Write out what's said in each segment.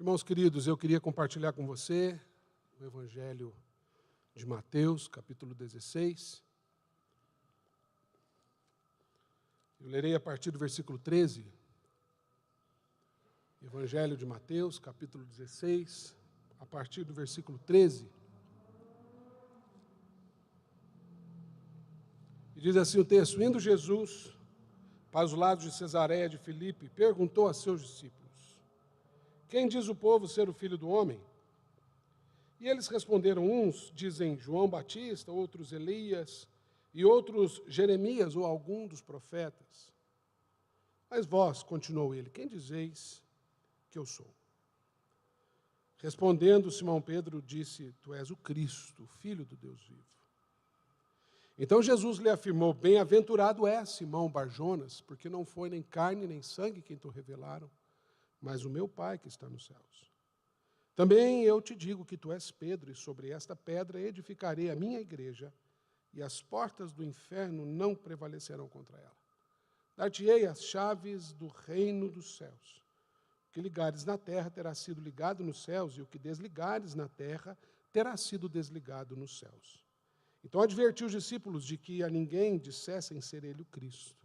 Irmãos queridos, eu queria compartilhar com você o Evangelho de Mateus, capítulo 16. Eu lerei a partir do versículo 13. Evangelho de Mateus, capítulo 16, a partir do versículo 13. E diz assim o texto: Indo Jesus para os lados de Cesareia de Filipe, perguntou a seus discípulos: Quem diz o povo ser o Filho do Homem? E eles responderam: uns dizem João Batista, outros Elias, e outros Jeremias ou algum dos profetas. Mas vós, continuou ele, quem dizeis que eu sou? Respondendo, Simão Pedro disse: Tu és o Cristo, o Filho do Deus vivo. Então Jesus lhe afirmou: Bem-aventurado és, Simão Barjonas, porque não foi nem carne nem sangue quem te revelaram, mas o meu Pai que está nos céus. Também eu te digo que tu és Pedro, e sobre esta pedra edificarei a minha igreja, e as portas do inferno não prevalecerão contra ela. Dar-te-ei as chaves do reino dos céus. O que ligares na terra terá sido ligado nos céus, e o que desligares na terra terá sido desligado nos céus. Então advertiu os discípulos de que a ninguém dissessem ser ele o Cristo.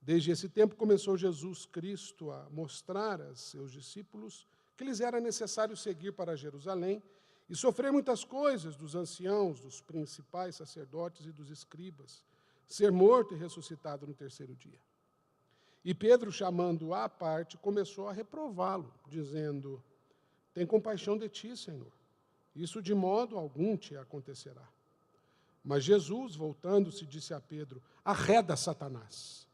Desde esse tempo começou Jesus Cristo a mostrar a seus discípulos que lhes era necessário seguir para Jerusalém e sofrer muitas coisas dos anciãos, dos principais sacerdotes e dos escribas, ser morto e ressuscitado no terceiro dia. E Pedro, chamando-o à parte, começou a reprová-lo, dizendo: Tem compaixão de ti, Senhor. Isso de modo algum te acontecerá. Mas Jesus, voltando-se, disse a Pedro: Arreda, Satanás.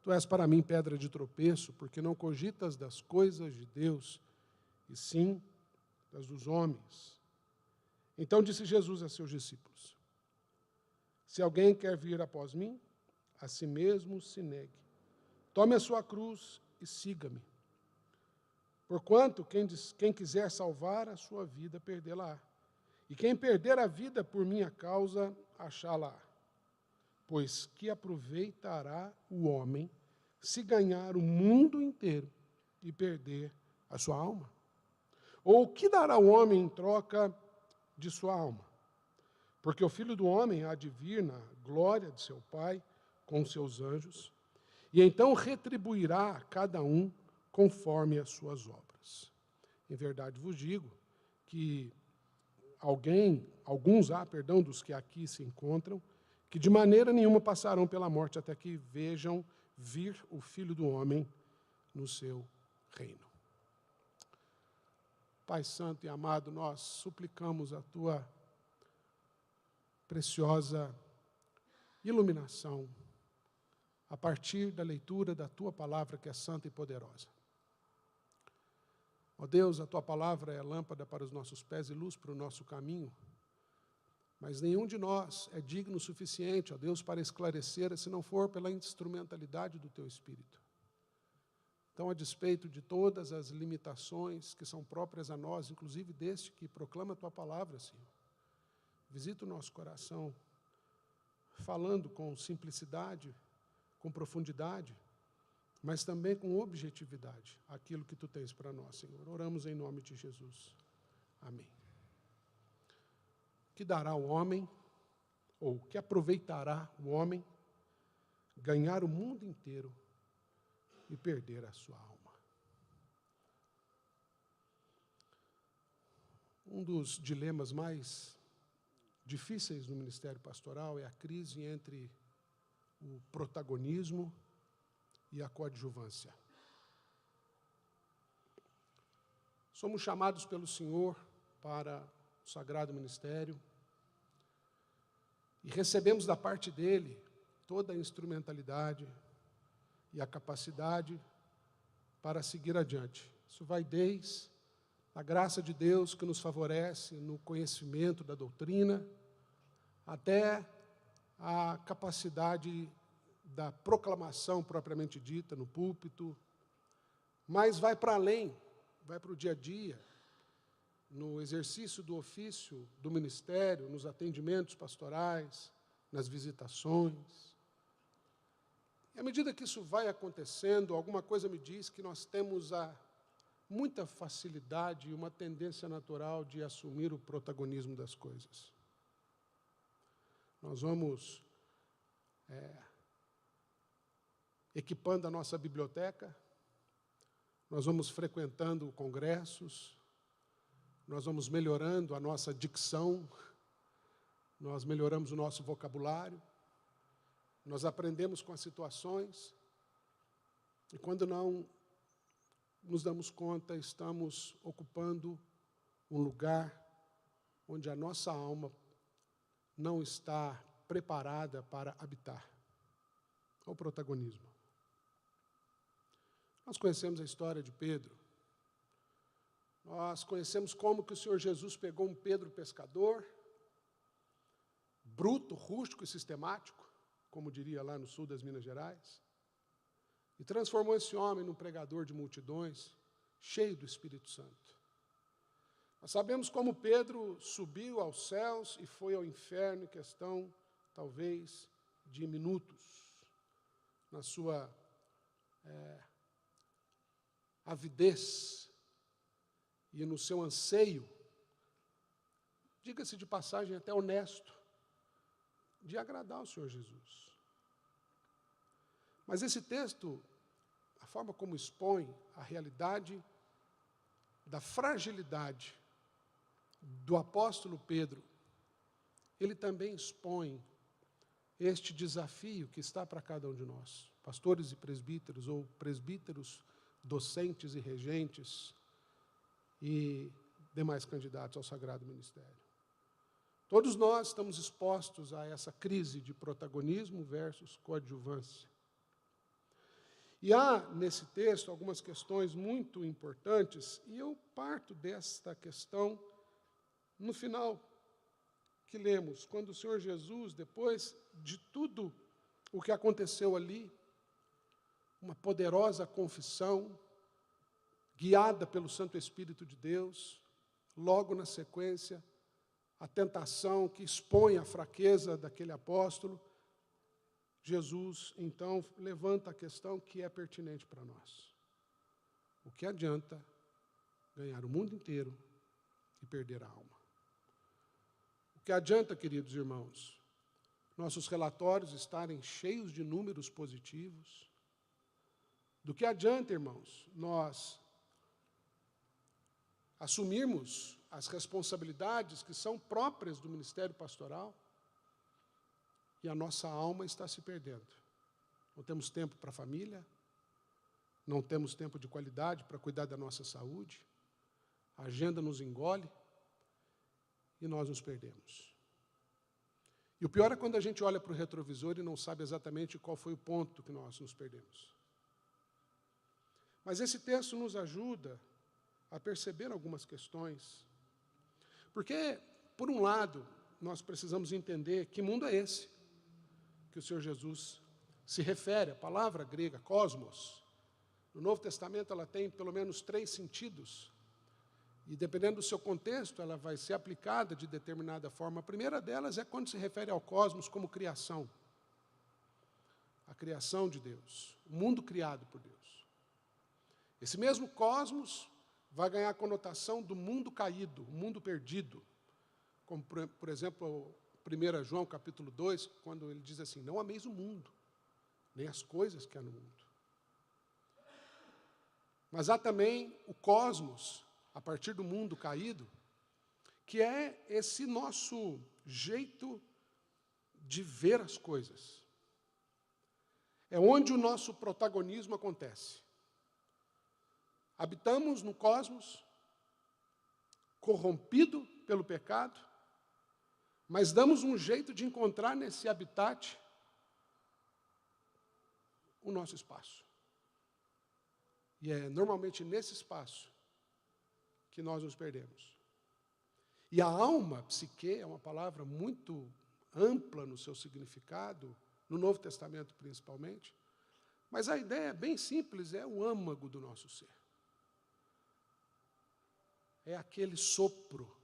Tu és para mim pedra de tropeço, porque não cogitas das coisas de Deus, e sim das dos homens. Então disse Jesus a seus discípulos: Se alguém quer vir após mim, a si mesmo se negue. Tome a sua cruz e siga-me. Porquanto quem quiser salvar a sua vida, perdê-la-á. E quem perder a vida por minha causa, achá-la-á. Pois que aproveitará o homem se ganhar o mundo inteiro e perder a sua alma? Ou o que dará o homem em troca de sua alma? Porque o Filho do Homem há de vir na glória de seu Pai com seus anjos, e então retribuirá a cada um conforme as suas obras. Em verdade vos digo que alguns dos que aqui se encontram, que de maneira nenhuma passarão pela morte até que vejam vir o Filho do Homem no seu reino. Pai Santo e amado, nós suplicamos a Tua preciosa iluminação a partir da leitura da Tua palavra, que é santa e poderosa. Ó Deus, a Tua palavra é lâmpada para os nossos pés e luz para o nosso caminho, mas nenhum de nós é digno o suficiente, ó Deus, para esclarecer, se não for pela instrumentalidade do Teu Espírito. Então, a despeito de todas as limitações que são próprias a nós, inclusive deste que proclama a Tua palavra, Senhor, visita o nosso coração, falando com simplicidade, com profundidade, mas também com objetividade, aquilo que Tu tens para nós, Senhor. Oramos em nome de Jesus. Amém. Que dará o homem, ou que aproveitará o homem, ganhar o mundo inteiro e perder a sua alma? Um dos dilemas mais difíceis no ministério pastoral é a crise entre o protagonismo e a coadjuvância. Somos chamados pelo Senhor para o sagrado ministério e recebemos da parte dele toda a instrumentalidade e a capacidade para seguir adiante. Isso vai desde a graça de Deus que nos favorece no conhecimento da doutrina, até a capacidade da proclamação propriamente dita no púlpito, mas vai para além, vai para o dia a dia, no exercício do ofício do ministério, nos atendimentos pastorais, nas visitações. E à medida que isso vai acontecendo, alguma coisa me diz que nós temos a muita facilidade e uma tendência natural de assumir o protagonismo das coisas. Nós vamos equipando a nossa biblioteca, nós vamos frequentando congressos, nós vamos melhorando a nossa dicção, nós melhoramos o nosso vocabulário, nós aprendemos com as situações, e quando não nos damos conta, estamos ocupando um lugar onde a nossa alma não está preparada para habitar. É o protagonismo. Nós conhecemos a história de Pedro. Nós conhecemos como que o Senhor Jesus pegou um Pedro pescador, bruto, rústico e sistemático, como diria lá no sul das Minas Gerais, e transformou esse homem num pregador de multidões, cheio do Espírito Santo. Nós sabemos como Pedro subiu aos céus e foi ao inferno em questão, talvez, de minutos, na sua avidez e no seu anseio, diga-se de passagem até honesto, de agradar ao Senhor Jesus. Mas esse texto, a forma como expõe a realidade da fragilidade do apóstolo Pedro, ele também expõe este desafio que está para cada um de nós, pastores e presbíteros, ou presbíteros, docentes e regentes, e demais candidatos ao sagrado ministério. Todos nós estamos expostos a essa crise de protagonismo versus coadjuvância. E há, nesse texto, algumas questões muito importantes, e eu parto desta questão no final que lemos, quando o Senhor Jesus, depois de tudo o que aconteceu ali, uma poderosa confissão, guiada pelo Santo Espírito de Deus, logo na sequência, a tentação que expõe a fraqueza daquele apóstolo, Jesus, então, levanta a questão que é pertinente para nós. O que adianta ganhar o mundo inteiro e perder a alma? O que adianta, queridos irmãos, nossos relatórios estarem cheios de números positivos? Do que adianta, irmãos, nós assumirmos as responsabilidades que são próprias do ministério pastoral e a nossa alma está se perdendo? Não temos tempo para a família, não temos tempo de qualidade para cuidar da nossa saúde, a agenda nos engole e nós nos perdemos. E o pior é quando a gente olha para o retrovisor e não sabe exatamente qual foi o ponto que nós nos perdemos. Mas esse texto nos ajuda a perceber algumas questões. Porque, por um lado, nós precisamos entender que mundo é esse que o Senhor Jesus se refere. A palavra grega, cosmos, no Novo Testamento ela tem pelo menos 3 sentidos. E, dependendo do seu contexto, ela vai ser aplicada de determinada forma. A primeira delas é quando se refere ao cosmos como criação. A criação de Deus, o mundo criado por Deus. Esse mesmo cosmos vai ganhar a conotação do mundo caído, o mundo perdido. Como, por exemplo, 1 João, capítulo 2, quando ele diz assim, não ameis o mundo, nem as coisas que há no mundo. Mas há também o cosmos, a partir do mundo caído, que é esse nosso jeito de ver as coisas. É onde o nosso protagonismo acontece. Habitamos no cosmos, corrompido pelo pecado, mas damos um jeito de encontrar nesse habitat o nosso espaço. E é normalmente nesse espaço que nós nos perdemos. E a alma, psique, é uma palavra muito ampla no seu significado, no Novo Testamento principalmente, mas a ideia é bem simples, é o âmago do nosso ser. É aquele sopro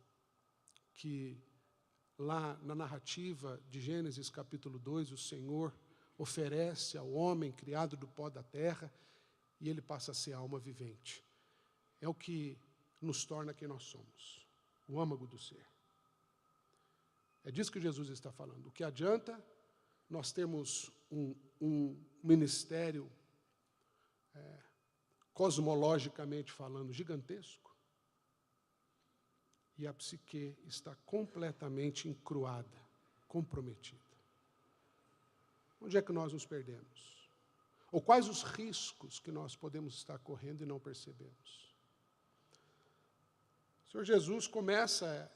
que, lá na narrativa de Gênesis capítulo 2, o Senhor oferece ao homem criado do pó da terra e ele passa a ser alma vivente. é o que nos torna quem nós somos, o âmago do ser. É disso que Jesus está falando. O que adianta nós termos um ministério, cosmologicamente falando, gigantesco, e a psique está completamente encruada, comprometida. Onde é que nós nos perdemos? Ou quais os riscos que nós podemos estar correndo e não percebemos? O Senhor Jesus começa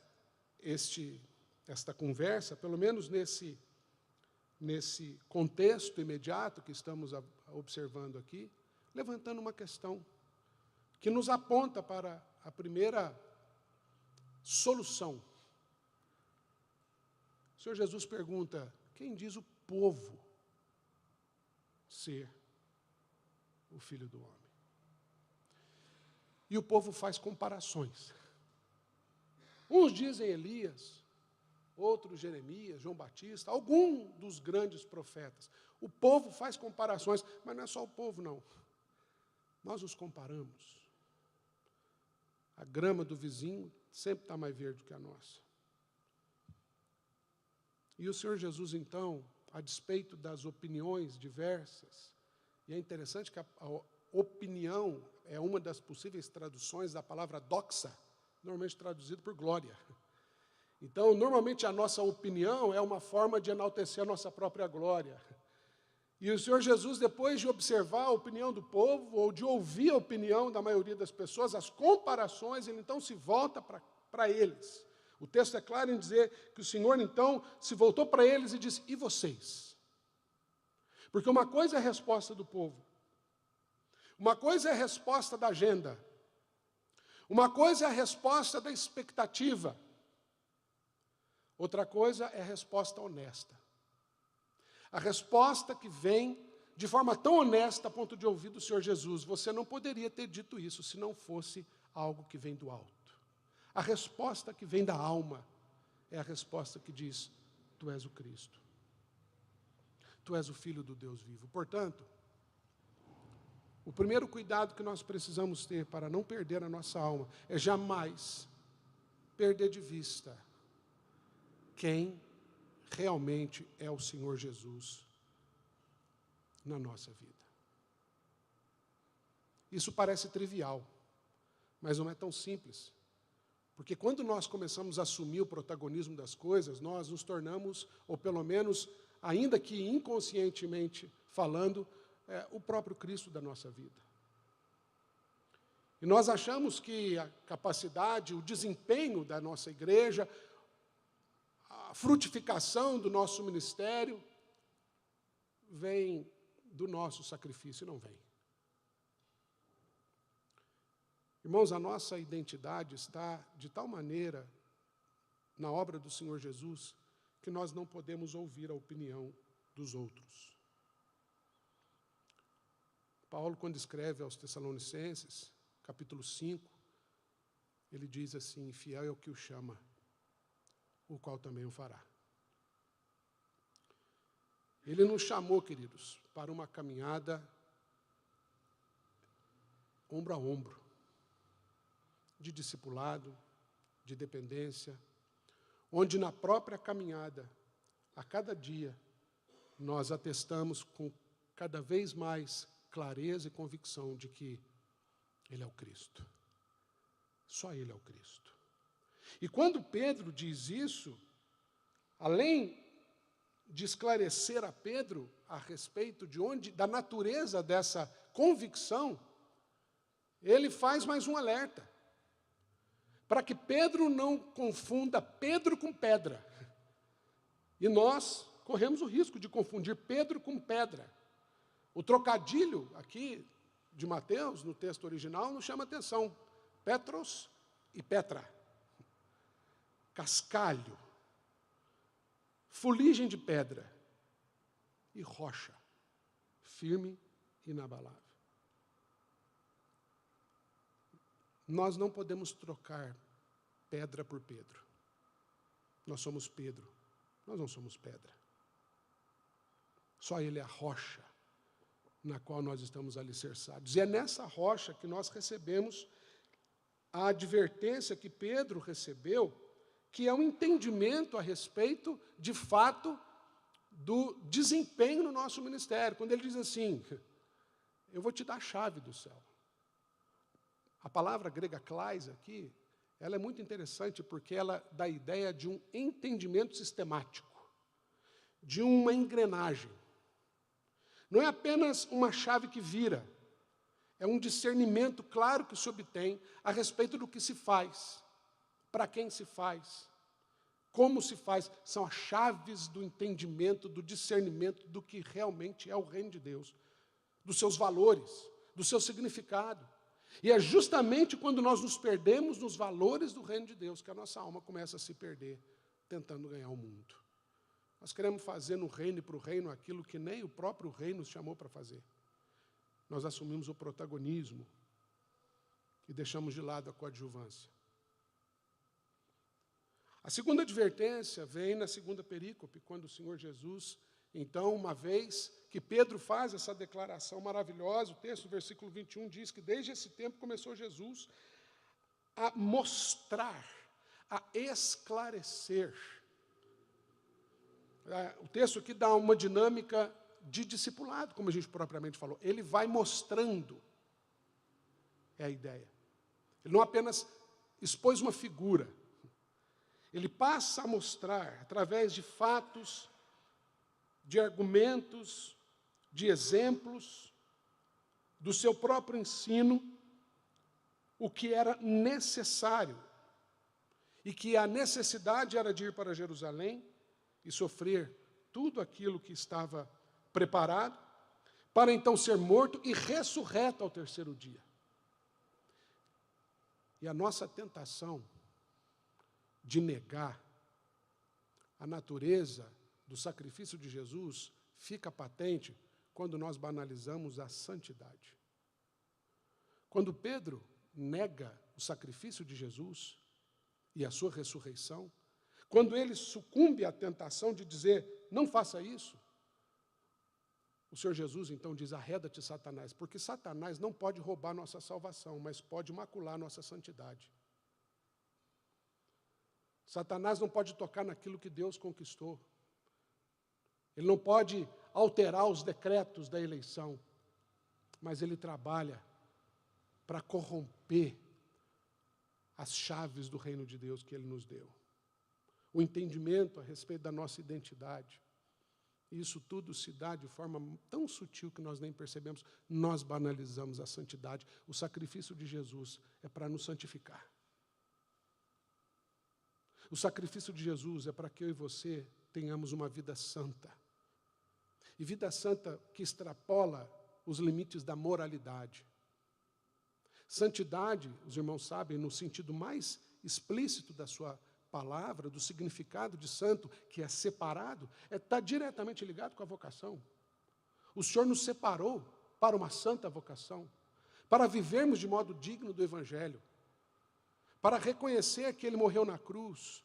esta conversa, pelo menos nesse contexto imediato que estamos observando aqui, levantando uma questão que nos aponta para a primeira solução. O Senhor Jesus pergunta: quem diz o povo ser o Filho do Homem? E o povo faz comparações. Uns dizem Elias, outros Jeremias, João Batista, algum dos grandes profetas. O povo faz comparações, mas não é só o povo, não. Nós nos comparamos. A grama do vizinho sempre está mais verde que a nossa. E o Senhor Jesus, então, a despeito das opiniões diversas, e é interessante que a opinião é uma das possíveis traduções da palavra doxa, normalmente traduzido por glória. Então, normalmente a nossa opinião é uma forma de enaltecer a nossa própria glória. E o Senhor Jesus, depois de observar a opinião do povo, ou de ouvir a opinião da maioria das pessoas, as comparações, ele então se volta para eles. O texto é claro em dizer que o Senhor então se voltou para eles e disse: e vocês? Porque uma coisa é a resposta do povo, uma coisa é a resposta da agenda, uma coisa é a resposta da expectativa, outra coisa é a resposta honesta. A resposta que vem de forma tão honesta a ponto de ouvir do Senhor Jesus: você não poderia ter dito isso se não fosse algo que vem do alto. A resposta que vem da alma é a resposta que diz: tu és o Cristo. Tu és o Filho do Deus vivo. Portanto, o primeiro cuidado que nós precisamos ter para não perder a nossa alma é jamais perder de vista quem realmente é o Senhor Jesus na nossa vida. Isso parece trivial, mas não é tão simples. Porque quando nós começamos a assumir o protagonismo das coisas, nós nos tornamos, ou pelo menos, ainda que inconscientemente falando, o próprio Cristo da nossa vida. E nós achamos que a capacidade, o desempenho da nossa igreja, a frutificação do nosso ministério, vem do nosso sacrifício, e não vem. Irmãos, a nossa identidade está de tal maneira na obra do Senhor Jesus que nós não podemos ouvir a opinião dos outros. Paulo, quando escreve aos Tessalonicenses, capítulo 5, ele diz assim: fiel é o que o chama, o qual também o fará. Ele nos chamou, queridos, para uma caminhada ombro a ombro, de discipulado, de dependência, onde na própria caminhada, a cada dia, nós atestamos com cada vez mais clareza e convicção de que Ele é o Cristo. Só Ele é o Cristo. E quando Pedro diz isso, além de esclarecer a Pedro a respeito da natureza dessa convicção, ele faz mais um alerta, para que Pedro não confunda Pedro com pedra. E nós corremos o risco de confundir Pedro com pedra. O trocadilho aqui de Mateus, no texto original, nos chama atenção. Petros e Petra. Cascalho. Fuligem de pedra. E rocha. Firme e inabalável. Nós não podemos trocar pedra por Pedro. Nós somos Pedro, nós não somos pedra. Só Ele é a rocha na qual nós estamos alicerçados. E é nessa rocha que nós recebemos a advertência que Pedro recebeu, que é um entendimento a respeito, de fato, do desempenho no nosso ministério. Quando ele diz assim, eu vou te dar a chave do céu. A palavra grega klais aqui, ela é muito interessante porque ela dá a ideia de um entendimento sistemático, de uma engrenagem. Não é apenas uma chave que vira, é um discernimento claro que se obtém a respeito do que se faz, para quem se faz, como se faz. São as chaves do entendimento, do discernimento do que realmente é o reino de Deus, dos seus valores, do seu significado. E é justamente quando nós nos perdemos nos valores do reino de Deus que a nossa alma começa a se perder, tentando ganhar o mundo. Nós queremos fazer no reino e para o reino aquilo que nem o próprio reino nos chamou para fazer. Nós assumimos o protagonismo e deixamos de lado a coadjuvância. A segunda advertência vem na segunda perícope, quando o Senhor Jesus, então, uma vez que Pedro faz essa declaração maravilhosa, o texto, versículo 21, diz que desde esse tempo começou Jesus a mostrar, a esclarecer. O texto aqui dá uma dinâmica de discipulado, como a gente propriamente falou. Ele vai mostrando, é a ideia. Ele não apenas expôs uma figura, ele passa a mostrar, através de fatos, de argumentos, de exemplos, do seu próprio ensino, o que era necessário, e que a necessidade era de ir para Jerusalém e sofrer tudo aquilo que estava preparado, para então ser morto e ressurreto ao terceiro dia. E a nossa tentação de negar a natureza do sacrifício de Jesus fica patente quando nós banalizamos a santidade. Quando Pedro nega o sacrifício de Jesus e a sua ressurreição, quando ele sucumbe à tentação de dizer, não faça isso, o Senhor Jesus então diz, arreda-te, Satanás, porque Satanás não pode roubar nossa salvação, mas pode macular nossa santidade. Satanás não pode tocar naquilo que Deus conquistou. Ele não pode alterar os decretos da eleição, mas ele trabalha para corromper as chaves do reino de Deus que ele nos deu. O entendimento a respeito da nossa identidade. Isso tudo se dá de forma tão sutil que nós nem percebemos. Nós banalizamos a santidade. O sacrifício de Jesus é para nos santificar. O sacrifício de Jesus é para que eu e você tenhamos uma vida santa. E vida santa que extrapola os limites da moralidade. Santidade, os irmãos sabem, no sentido mais explícito da sua palavra, do significado de santo, que é separado, está diretamente ligado com a vocação. O Senhor nos separou para uma santa vocação, para vivermos de modo digno do Evangelho, para reconhecer que Ele morreu na cruz,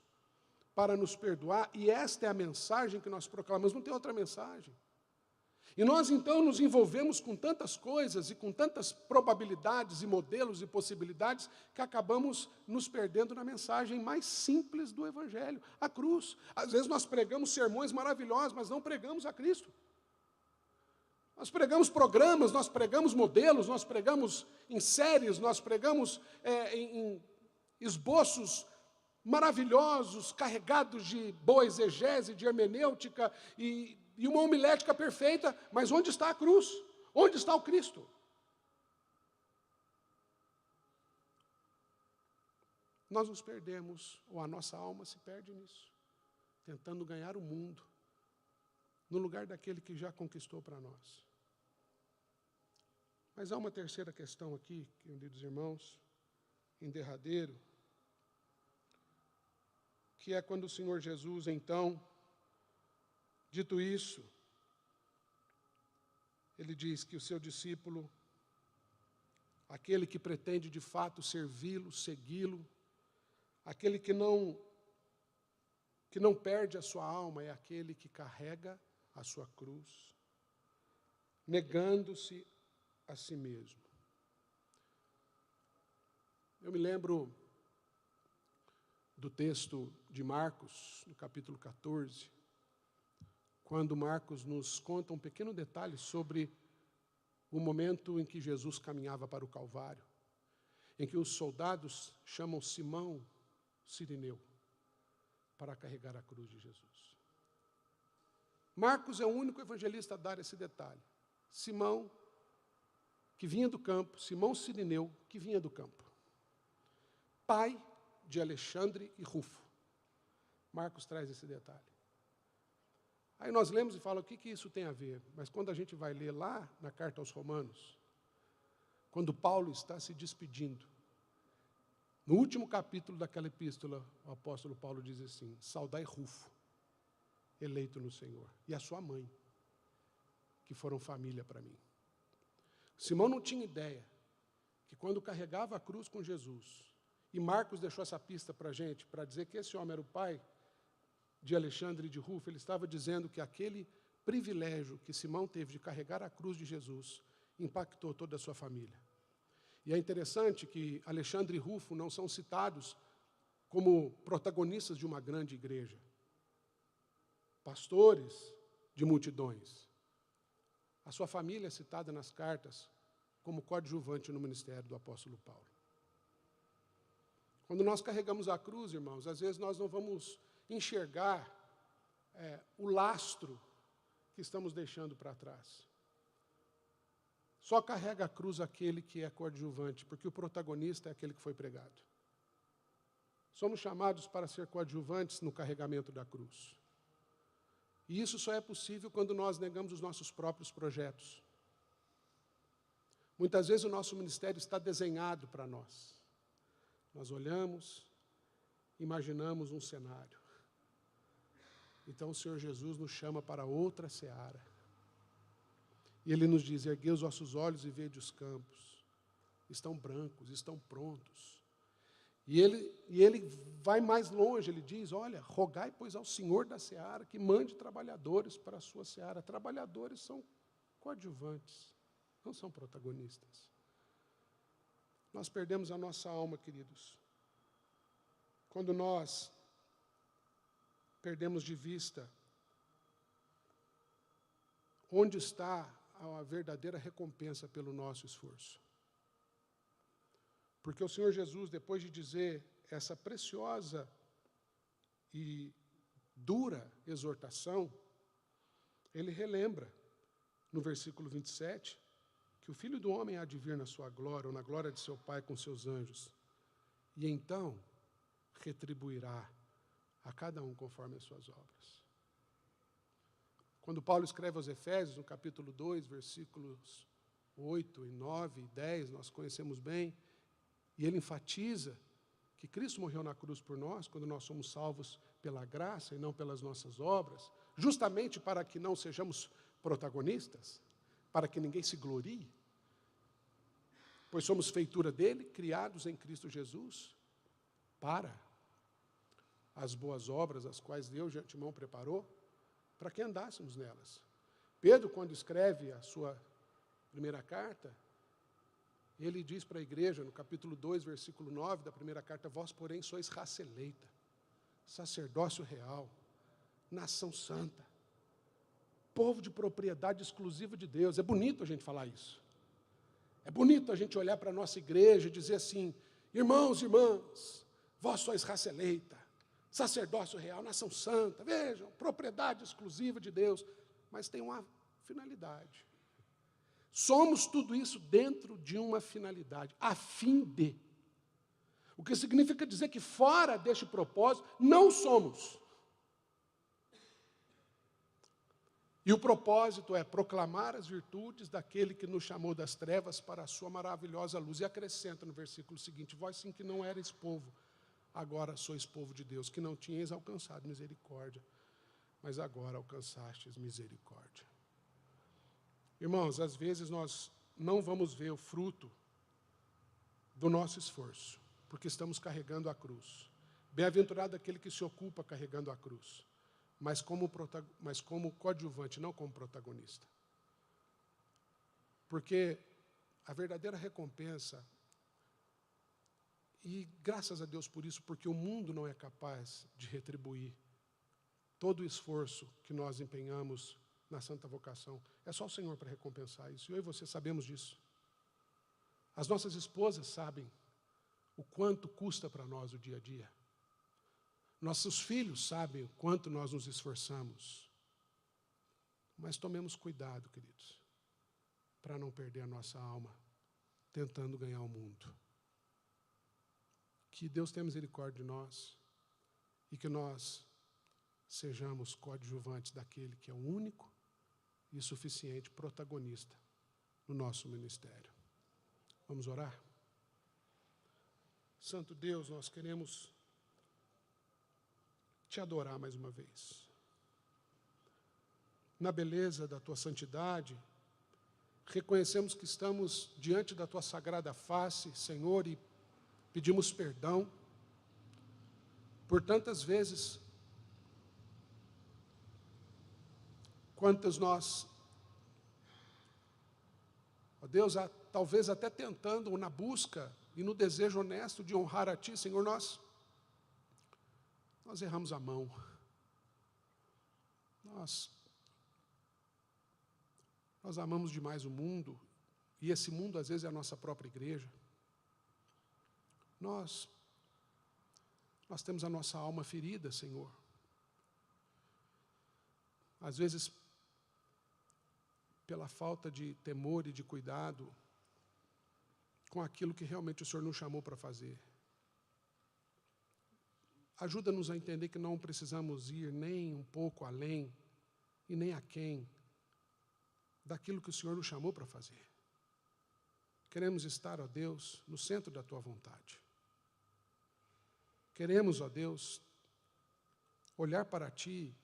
para nos perdoar, e esta é a mensagem que nós proclamamos, não tem outra mensagem. E nós então nos envolvemos com tantas coisas e com tantas probabilidades e modelos e possibilidades que acabamos nos perdendo na mensagem mais simples do Evangelho, a cruz. Às vezes nós pregamos sermões maravilhosos, mas não pregamos a Cristo. Nós pregamos programas, nós pregamos modelos, nós pregamos em séries, nós pregamos em esboços maravilhosos, carregados de boa exegese, de hermenêutica e uma homilética perfeita, mas onde está a cruz? Onde está o Cristo? Nós nos perdemos, ou a nossa alma se perde nisso, tentando ganhar o mundo, no lugar daquele que já conquistou para nós. Mas há uma terceira questão aqui, queridos irmãos, em derradeiro, que é quando o Senhor Jesus, então, dito isso, ele diz que o seu discípulo, aquele que pretende de fato servi-lo, segui-lo, aquele que não perde a sua alma, é aquele que carrega a sua cruz, negando-se a si mesmo. Eu me lembro do texto de Marcos, no capítulo 14, quando Marcos nos conta um pequeno detalhe sobre o momento em que Jesus caminhava para o Calvário, em que os soldados chamam Simão Cirineu para carregar a cruz de Jesus. Marcos é o único evangelista a dar esse detalhe. Simão, que vinha do campo, Simão Cirineu, que vinha do campo. Pai de Alexandre e Rufo. Marcos traz esse detalhe. Aí nós lemos e falamos, o que isso tem a ver? Mas quando a gente vai ler lá na carta aos Romanos, quando Paulo está se despedindo, no último capítulo daquela epístola, o apóstolo Paulo diz assim, saudai Rufo, eleito no Senhor, e a sua mãe, que foram família para mim. Simão não tinha ideia que quando carregava a cruz com Jesus, e Marcos deixou essa pista para a gente, para dizer que esse homem era o pai de Alexandre e de Rufo, ele estava dizendo que aquele privilégio que Simão teve de carregar a cruz de Jesus impactou toda a sua família. E é interessante que Alexandre e Rufo não são citados como protagonistas de uma grande igreja, pastores de multidões. A sua família é citada nas cartas como coadjuvante no ministério do apóstolo Paulo. Quando nós carregamos a cruz, irmãos, às vezes nós não vamos enxergar o lastro que estamos deixando para trás. Só carrega a cruz aquele que é coadjuvante, porque o protagonista é aquele que foi pregado. Somos chamados para ser coadjuvantes no carregamento da cruz. E isso só é possível quando nós negamos os nossos próprios projetos. Muitas vezes o nosso ministério está desenhado para nós. Nós olhamos, imaginamos um cenário. Então o Senhor Jesus nos chama para outra seara. E Ele nos diz, erguei os vossos olhos e vede os campos. Estão brancos, estão prontos. E ele vai mais longe, ele diz, olha, rogai, pois, ao Senhor da seara, que mande trabalhadores para a sua seara. Trabalhadores são coadjuvantes, não são protagonistas. Nós perdemos a nossa alma, queridos, quando nós perdemos de vista onde está a verdadeira recompensa pelo nosso esforço. Porque o Senhor Jesus, depois de dizer essa preciosa e dura exortação, Ele relembra, no versículo 27, que o Filho do Homem há de vir na sua glória, ou na glória de seu Pai com seus anjos, e então retribuirá a cada um conforme as suas obras. Quando Paulo escreve aos Efésios, no capítulo 2, versículos 8 e 9 e 10, nós conhecemos bem, e ele enfatiza que Cristo morreu na cruz por nós, quando nós somos salvos pela graça e não pelas nossas obras, justamente para que não sejamos protagonistas, para que ninguém se glorie, pois somos feitura dele, criados em Cristo Jesus, para as boas obras, as quais Deus de antemão preparou, para que andássemos nelas. Pedro, quando escreve a sua primeira carta, ele diz para a igreja, no capítulo 2, versículo 9 da primeira carta, vós, porém, sois raça eleita, sacerdócio real, nação santa, povo de propriedade exclusiva de Deus. É bonito a gente falar isso. É bonito a gente olhar para a nossa igreja e dizer assim, irmãos e irmãs, vós sois raça eleita, sacerdócio real, nação santa, vejam, propriedade exclusiva de Deus, mas tem uma finalidade. Somos tudo isso dentro de uma finalidade, a fim de. O que significa dizer que fora deste propósito, não somos. E o propósito é proclamar as virtudes daquele que nos chamou das trevas para a sua maravilhosa luz. E acrescenta no versículo seguinte, vós sim que não erais povo, agora sois povo de Deus, que não tinhais alcançado misericórdia, mas agora alcançastes misericórdia. Irmãos, às vezes nós não vamos ver o fruto do nosso esforço, porque estamos carregando a cruz. Bem-aventurado aquele que se ocupa carregando a cruz, mas como coadjuvante, não como protagonista. Porque a verdadeira recompensa E graças a Deus por isso, porque o mundo não é capaz de retribuir todo o esforço que nós empenhamos na santa vocação. É só o Senhor para recompensar isso. Eu e você sabemos disso. As nossas esposas sabem o quanto custa para nós o dia a dia. Nossos filhos sabem o quanto nós nos esforçamos. Mas tomemos cuidado, queridos, para não perder a nossa alma tentando ganhar o mundo. Que Deus tenha misericórdia de nós e que nós sejamos coadjuvantes daquele que é o único e suficiente protagonista no nosso ministério. Vamos orar? Santo Deus, nós queremos te adorar mais uma vez. Na beleza da tua santidade, reconhecemos que estamos diante da tua sagrada face, Senhor, e pedimos perdão por tantas vezes quantas nós, ó Deus, talvez até tentando na busca e no desejo honesto de honrar a Ti, Senhor, nós erramos a mão. Nós amamos demais o mundo, e esse mundo às vezes é a nossa própria igreja. Nós temos a nossa alma ferida, Senhor. Às vezes, pela falta de temor e de cuidado com aquilo que realmente o Senhor nos chamou para fazer. Ajuda-nos a entender que não precisamos ir nem um pouco além e nem aquém daquilo que o Senhor nos chamou para fazer. Queremos estar, ó Deus, no centro da Tua vontade. Queremos, ó Deus, olhar para Ti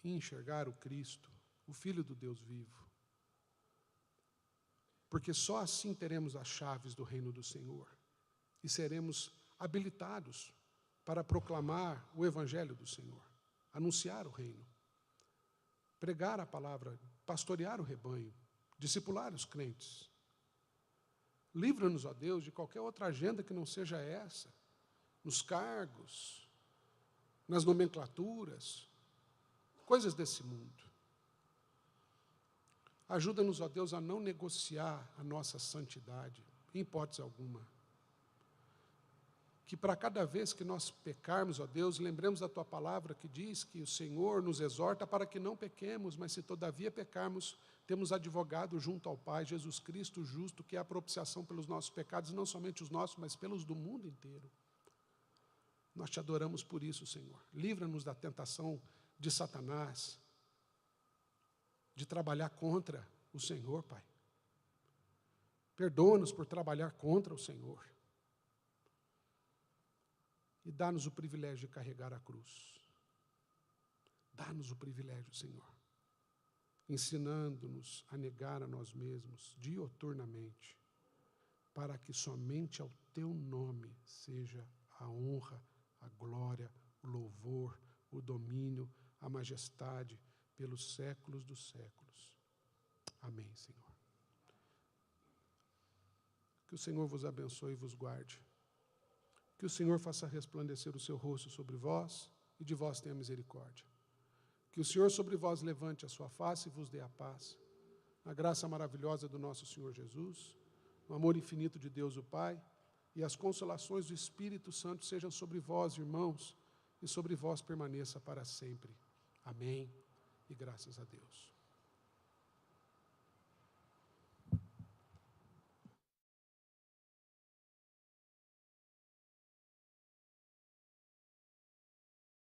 e enxergar o Cristo, o Filho do Deus vivo. Porque só assim teremos as chaves do reino do Senhor e seremos habilitados para proclamar o Evangelho do Senhor, anunciar o reino, pregar a palavra, pastorear o rebanho, discipular os crentes. Livra-nos, ó Deus, de qualquer outra agenda que não seja essa, nos cargos, nas nomenclaturas, coisas desse mundo. Ajuda-nos, ó Deus, a não negociar a nossa santidade, em hipótese alguma. Que para cada vez que nós pecarmos, ó Deus, lembremos da Tua palavra que diz que o Senhor nos exorta para que não pequemos, mas se todavia pecarmos, temos advogado junto ao Pai, Jesus Cristo justo, que é a propiciação pelos nossos pecados, não somente os nossos, mas pelos do mundo inteiro. Nós Te adoramos por isso, Senhor. Livra-nos da tentação de Satanás, de trabalhar contra o Senhor, Pai. Perdoa-nos por trabalhar contra o Senhor. E dá-nos o privilégio de carregar a cruz. Dá-nos o privilégio, Senhor, ensinando-nos a negar a nós mesmos dioturnamente, para que somente ao Teu nome seja a honra, a glória, o louvor, o domínio, a majestade, pelos séculos dos séculos. Amém, Senhor. Que o Senhor vos abençoe e vos guarde. Que o Senhor faça resplandecer o seu rosto sobre vós e de vós tenha misericórdia. Que o Senhor sobre vós levante a sua face e vos dê a paz. A graça maravilhosa do nosso Senhor Jesus, o amor infinito de Deus o Pai e as consolações do Espírito Santo sejam sobre vós, irmãos, e sobre vós permaneça para sempre. Amém. E graças a Deus.